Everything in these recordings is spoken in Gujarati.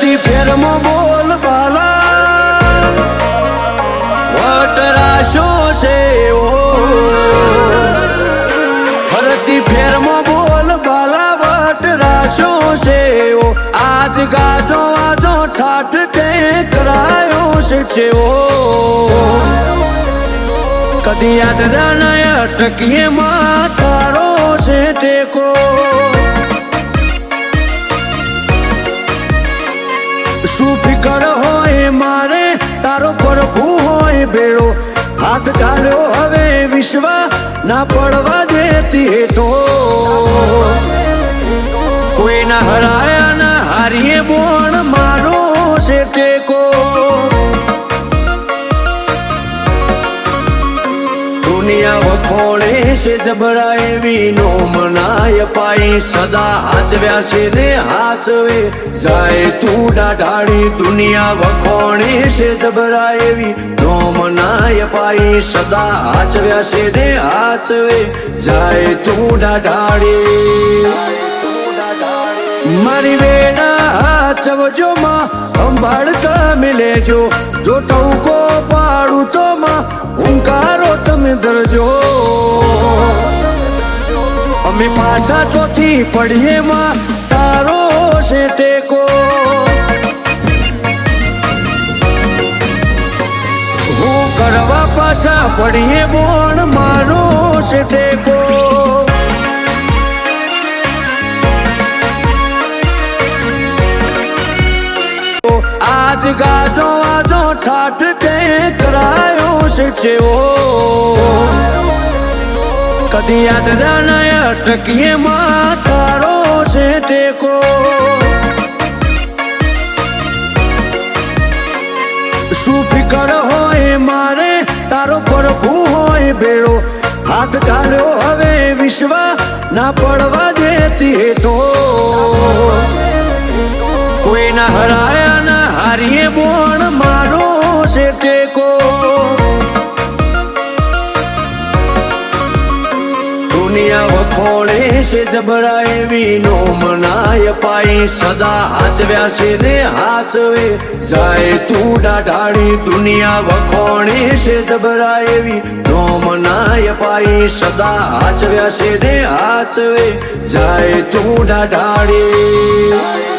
ફરતી ફેરમાં બોલ બાલા વટરાશો છે ઓ ફરતી ફેરમાં બોલ બાલા વટરાશો છે ઓ આજ ગાજો આજો ઠાઠ તે કરાયો છે ઓ કદી યાદ રાના અટકીએ માં તારો છે ટેકો શું ફિકર હોય મારે તારો પ્રભુ હોય બેડો હાથ ચાલ્યો હવે વિશ્વ ના પડવા દેતી હેઠો કોઈ ના હરાયા ના હારીએ બોણ મારો છે ટેકો દુનિયા વખોળે છે જબરા એવી નો મનાય પાઈ સદા હાચવ્યા છે ને હાચવે જાય તું ડાઢાળી દુનિયા વખોળે છે જબરા એવી નો મનાય પાઈ સદા હાચવ્યા છે ને હાચવે જાય તું ડાઢાળી મારી વેડા હાચવજો માં સંભાળતા મિલેજો જો ટવકો પાડું તો માં હુંકારો તમે ધરજો અમે પાછા ચોથી પડીએ માં તારો છે ટેકો હું કરવા પાછા પડીએ બોણ મારો છે ટેકો આજ ગાજો આજો ઠાઠ તે કરાયો છે ઓ કદી યાદ રાના અટકીએ માં તારો છે ટેકો શું ફિકર હોય મારે તારો પ્રભુ હોય બેડો હાથ ચાલ્યો હવે વિશ્વ ના પડવા દેતી હેઠો કોઈ ના હરાયા ના હારીએ બોણ મારો છે ટેકો દુનિયા વખોળે છે જબરા એવી નો મનાય પાઈ સદા હાચવ્યા છે ને હાચવે જાય તું ડાઢાળી દુનિયા વખોળે છે જબરા એવી નો મનાય પાઈ સદા હાચવ્યા છે ને હાચવે જાય તું ડાઢાળી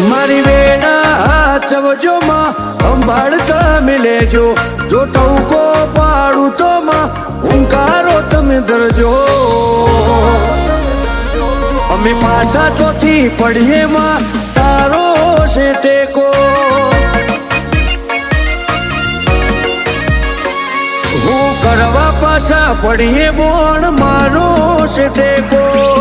મારી વેડા હાચવજો માં સંભાળતા મિલેજો જો ટવકો પાડું તો માં હુંકારો તમે ધરજો અમે પાછા ચોથી પડીએ માં તારો છે ટેકો હું કરવા પાછા પડીએ બોણ મારો છે ટેકો